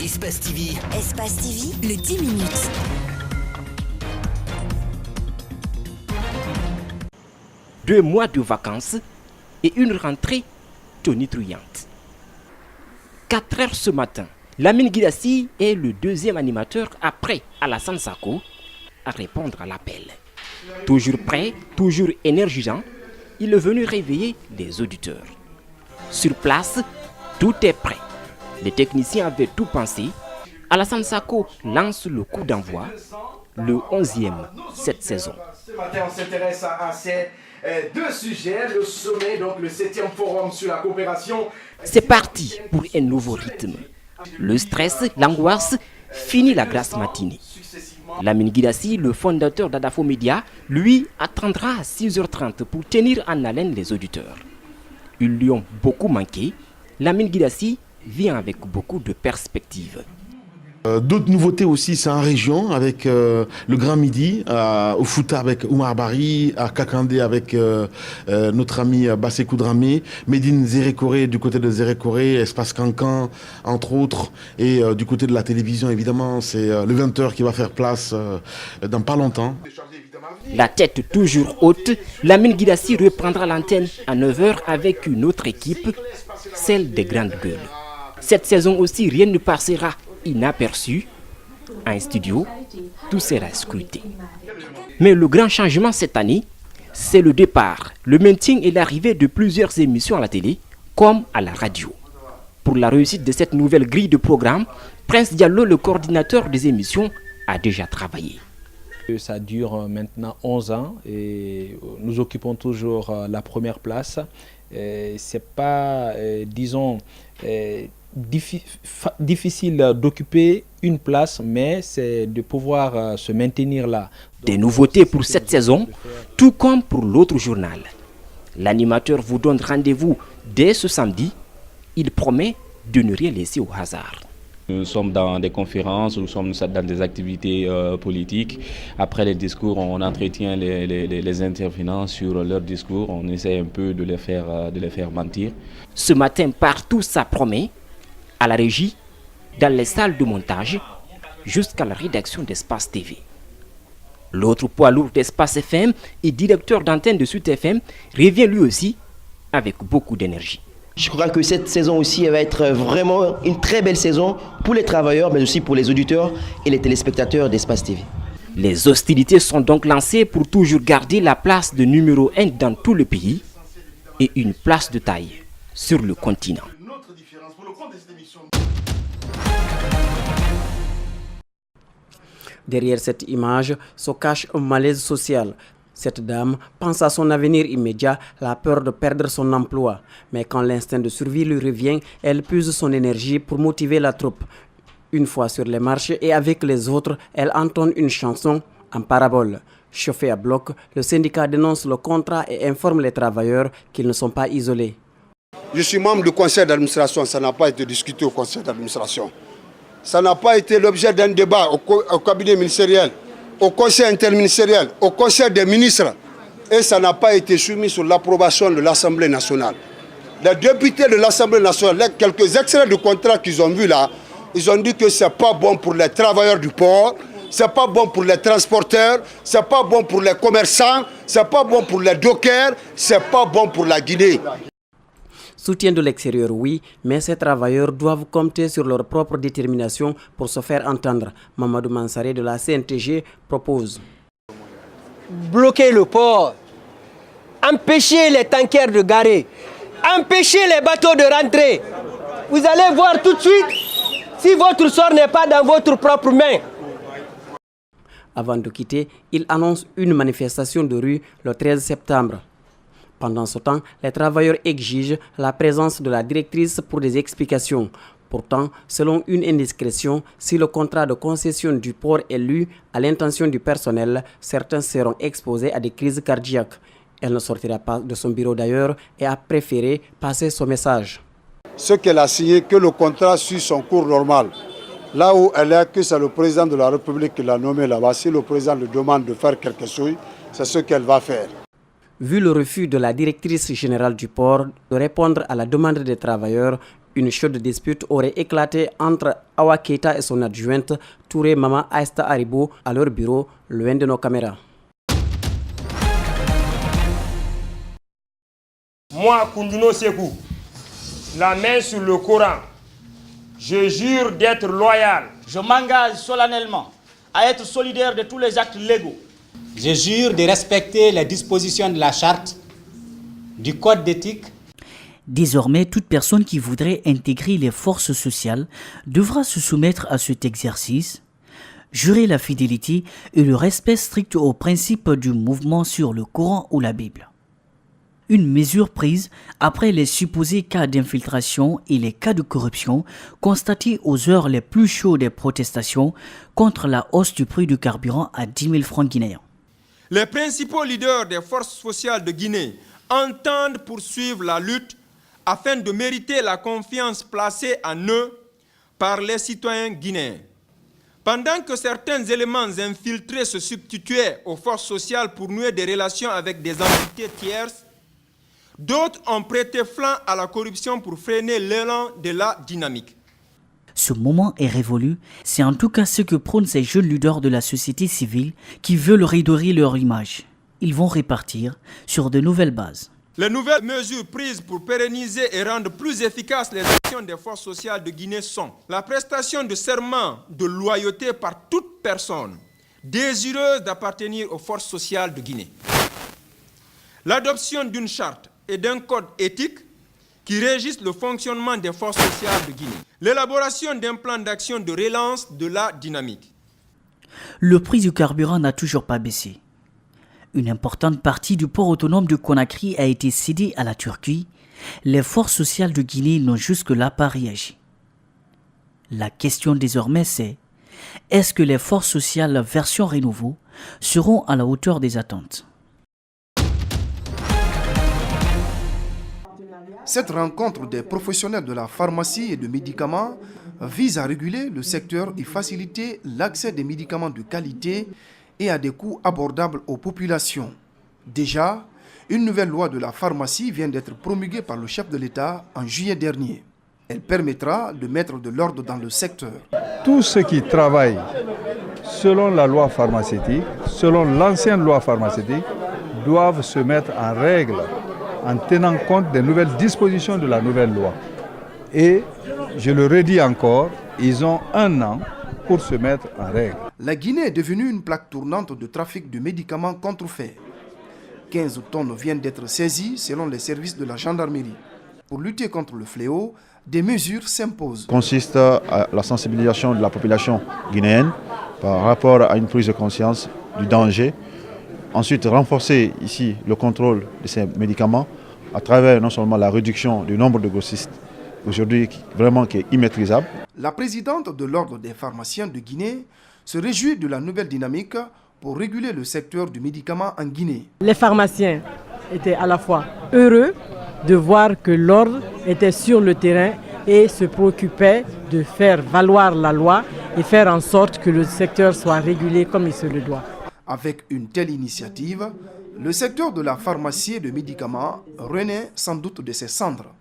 Espace TV. Espace TV, le 10 minutes. Deux mois de vacances et une rentrée tonitruante. 4 heures ce matin, Lamine Guirassy est le deuxième animateur après Alassane Sako à répondre à l'appel. Toujours prêt, toujours énergisant, il est venu réveiller les auditeurs. Sur place, tout est prêt. Les techniciens avaient tout pensé. Alassane Sako lance le coup d'envoi, le 11e cette saison. Ce matin, on s'intéresse à ces deux sujets, le sommet, donc le 7e forum sur la coopération. C'est parti pour un nouveau rythme. Le stress, l'angoisse, finit la grasse matinée. Lamine Guirassy, le fondateur d'Adafo Média, lui attendra à 6h30 pour tenir en haleine les auditeurs. Ils lui ont beaucoup manqué. Lamine Guirassy vient avec beaucoup de perspectives. D'autres nouveautés aussi, c'est en région avec le Grand Midi, au Fouta avec Oumar Bari, à Kakandé avec notre ami Bassekou Dramé, Médine Zérékoré du côté de Zérékoré, Espace Cancan entre autres, et du côté de la télévision évidemment, c'est le 20h qui va faire place dans pas longtemps. La tête toujours haute, Lamine Guirassy reprendra l'antenne à 9h avec une autre équipe, celle des grandes gueules. Cette saison aussi, rien ne passera inaperçu. En studio, tout sera scruté. Mais le grand changement cette année, c'est le départ, le maintien et l'arrivée de plusieurs émissions à la télé, comme à la radio. Pour la réussite de cette nouvelle grille de programme, Prince Diallo, le coordinateur des émissions, a déjà travaillé. Ça dure maintenant 11 ans et nous occupons toujours la première place. C'est pas, disons, difficile d'occuper une place, mais c'est de pouvoir se maintenir là. Des nouveautés pour cette saison, tout comme pour l'autre journal. L'animateur vous donne rendez-vous dès ce samedi. Il promet de ne rien laisser au hasard. Nous sommes dans des conférences, nous sommes dans des activités politiques. Après les discours, on entretient les intervenants sur leurs discours. On essaie un peu de les faire mentir. Ce matin, partout, ça promet. À la régie, dans les salles de montage, jusqu'à la rédaction d'Espace TV. L'autre poids lourd d'Espace FM et directeur d'antenne de Sud FM revient lui aussi avec beaucoup d'énergie. Je crois que cette saison aussi elle va être vraiment une très belle saison pour les travailleurs, mais aussi pour les auditeurs et les téléspectateurs d'Espace TV. Les hostilités sont donc lancées pour toujours garder la place de numéro 1 dans tout le pays et une place de taille sur le continent. Derrière cette image se cache un malaise social. Cette dame pense à son avenir immédiat, la peur de perdre son emploi. Mais quand l'instinct de survie lui revient, elle puise son énergie pour motiver la troupe. Une fois sur les marches et avec les autres, elle entonne une chanson en parabole. Chauffé à bloc, le syndicat dénonce le contrat et informe les travailleurs qu'ils ne sont pas isolés. Je suis membre du conseil d'administration, ça n'a pas été discuté au conseil d'administration. Ça n'a pas été l'objet d'un débat au cabinet ministériel, au conseil interministériel, au conseil des ministres. Et ça n'a pas été soumis sur l'approbation de l'Assemblée nationale. Les députés de l'Assemblée nationale, quelques extraits de contrat qu'ils ont vus là, ils ont dit que ce n'est pas bon pour les travailleurs du port, ce n'est pas bon pour les transporteurs, ce n'est pas bon pour les commerçants, ce n'est pas bon pour les dockers, ce n'est pas bon pour la Guinée. Soutien de l'extérieur, oui, mais ces travailleurs doivent compter sur leur propre détermination pour se faire entendre. Mamadou Mansaré de la CNTG propose. Bloquer le port, empêcher les tankers de garer, empêcher les bateaux de rentrer. Vous allez voir tout de suite si votre sort n'est pas dans votre propre main. Avant de quitter, il annonce une manifestation de rue le 13 septembre. Pendant ce temps, les travailleurs exigent la présence de la directrice pour des explications. Pourtant, selon une indiscrétion, si le contrat de concession du port est lu à l'intention du personnel, certains seront exposés à des crises cardiaques. Elle ne sortira pas de son bureau d'ailleurs et a préféré passer son message. Ce qu'elle a signé, que le contrat suit son cours normal. Là où elle est, que c'est le président de la République qui l'a nommé là-bas. Si le président lui demande de faire quelque chose, c'est ce qu'elle va faire. Vu le refus de la directrice générale du port de répondre à la demande des travailleurs, Une chaude dispute aurait éclaté entre Awa Keita et son adjointe Touré Mama Aïsta Haribo à leur bureau, loin de nos caméras. Moi, Koundouno Sekou, la main sur le Coran, je jure d'être loyal. Je m'engage solennellement à être solidaire de tous les actes légaux. Je jure de respecter les dispositions de la charte, du code d'éthique. Désormais, toute personne qui voudrait intégrer les forces sociales devra se soumettre à cet exercice, jurer la fidélité et le respect strict aux principes du mouvement sur le Coran ou la Bible. Une mesure prise après les supposés cas d'infiltration et les cas de corruption constatés aux heures les plus chaudes des protestations contre la hausse du prix du carburant à 10 000 francs guinéens. Les principaux leaders des forces sociales de Guinée entendent poursuivre la lutte afin de mériter la confiance placée en eux par les citoyens guinéens. Pendant que certains éléments infiltrés se substituaient aux forces sociales pour nouer des relations avec des entités tierces, d'autres ont prêté flanc à la corruption pour freiner l'élan de la dynamique. Ce moment est révolu, c'est en tout cas ce que prônent ces jeunes leaders de la société civile qui veulent redorer leur image. Ils vont répartir sur de nouvelles bases. Les nouvelles mesures prises pour pérenniser et rendre plus efficaces les actions des forces sociales de Guinée sont la prestation de serment de loyauté par toute personne désireuse d'appartenir aux forces sociales de Guinée, l'adoption d'une charte et d'un code éthique qui régissent le fonctionnement des forces sociales de Guinée, l'élaboration d'un plan d'action de relance de la dynamique. Le prix du carburant n'a toujours pas baissé. Une importante partie du port autonome de Conakry a été cédée à la Turquie. Les forces sociales de Guinée n'ont jusque-là pas réagi. La question désormais c'est, est-ce que les forces sociales version Renouveau seront à la hauteur des attentes ? Cette rencontre des professionnels de la pharmacie et de médicaments vise à réguler le secteur et faciliter l'accès des médicaments de qualité et à des coûts abordables aux populations. Déjà, une nouvelle loi de la pharmacie vient d'être promulguée par le chef de l'État en juillet dernier. Elle permettra de mettre de l'ordre dans le secteur. Tous ceux qui travaillent selon la loi pharmaceutique, selon l'ancienne loi pharmaceutique, doivent se mettre en règle en tenant compte des nouvelles dispositions de la nouvelle loi. Et, je le redis encore, ils ont 1 an pour se mettre en règle. La Guinée est devenue une plaque tournante de trafic de médicaments contrefaits. 15 tonnes viennent d'être saisies selon les services de la gendarmerie. Pour lutter contre le fléau, des mesures s'imposent. Consiste à la sensibilisation de la population guinéenne par rapport à une prise de conscience du danger. Ensuite, renforcer ici le contrôle de ces médicaments à travers non seulement la réduction du nombre de grossistes, aujourd'hui vraiment qui est immaîtrisable. La présidente de l'Ordre des pharmaciens de Guinée se réjouit de la nouvelle dynamique pour réguler le secteur du médicament en Guinée. Les pharmaciens étaient à la fois heureux de voir que l'ordre était sur le terrain et se préoccupait de faire valoir la loi et faire en sorte que le secteur soit régulé comme il se le doit. Avec une telle initiative, le secteur de la pharmacie et de médicaments renaît sans doute de ses cendres.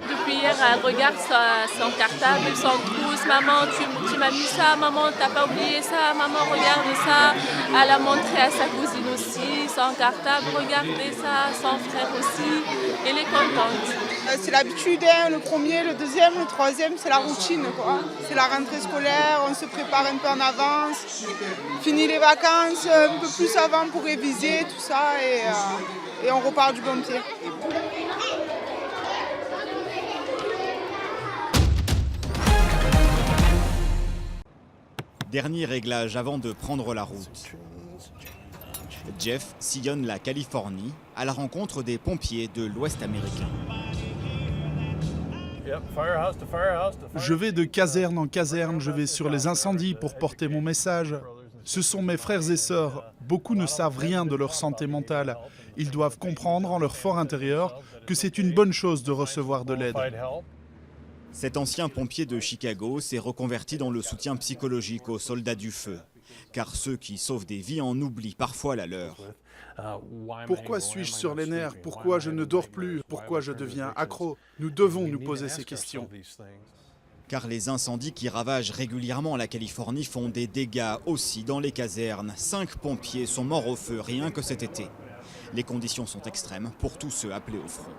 Depuis hier, elle regarde son cartable, son pouce. Maman, tu m'as mis ça, maman, t'as pas oublié ça, maman, regarde ça. Elle a montré à sa cousine aussi, son cartable, regardez ça, son frère aussi. Elle est contente. C'est l'habitude, hein, le premier, le deuxième, le troisième, c'est la routine, quoi. C'est la rentrée scolaire, on se prépare un peu en avance. Fini les vacances, un peu plus avant pour réviser, tout ça, et on repart du bon pied. Dernier réglage avant de prendre la route. Jeff sillonne la Californie à la rencontre des pompiers de l'Ouest américain. Je vais de caserne en caserne, je vais sur les incendies pour porter mon message. Ce sont mes frères et sœurs. Beaucoup ne savent rien de leur santé mentale. Ils doivent comprendre en leur fort intérieur que c'est une bonne chose de recevoir de l'aide. Cet ancien pompier de Chicago s'est reconverti dans le soutien psychologique aux soldats du feu. car ceux qui sauvent des vies en oublient parfois la leur. Pourquoi suis-je sur les nerfs? Pourquoi je ne dors plus? Pourquoi je deviens accro? Nous devons nous poser ces questions. Car les incendies qui ravagent régulièrement la Californie font des dégâts aussi dans les casernes. 5 pompiers sont morts au feu rien que cet été. Les conditions sont extrêmes pour tous ceux appelés au front.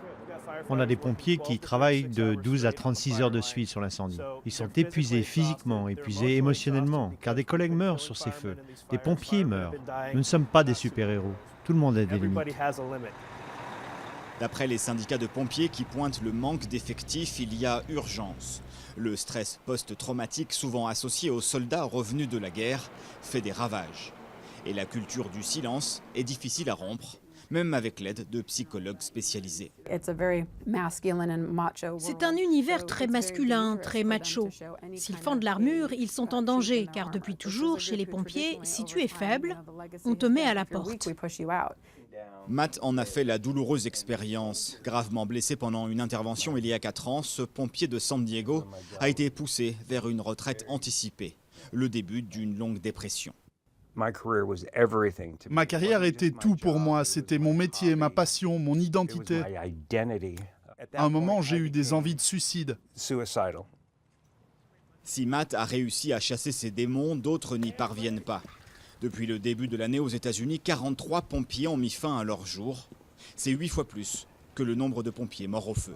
On a des pompiers qui travaillent de 12 à 36 heures de suite sur l'incendie. Ils sont épuisés physiquement, épuisés émotionnellement, car des collègues meurent sur ces feux. Des pompiers meurent. Nous ne sommes pas des super-héros. Tout le monde a des limites. D'après les syndicats de pompiers qui pointent le manque d'effectifs, il y a urgence. Le stress post-traumatique, souvent associé aux soldats revenus de la guerre, fait des ravages. Et la culture du silence est difficile à rompre, même avec l'aide de psychologues spécialisés. C'est un univers très masculin, très macho. S'ils fendent l'armure, ils sont en danger, car depuis toujours, chez les pompiers, si tu es faible, on te met à la porte. Matt en a fait la douloureuse expérience. Gravement blessé pendant une intervention il y a 4 ans, ce pompier de San Diego a été poussé vers une retraite anticipée, le début d'une longue dépression. Ma carrière était tout pour moi, c'était mon métier, ma passion, mon identité. À un moment, j'ai eu des envies de suicide. Si Matt a réussi à chasser ses démons, d'autres n'y parviennent pas. Depuis le début de l'année aux États-Unis, 43 pompiers ont mis fin à leur jour. C'est 8 fois plus que le nombre de pompiers morts au feu.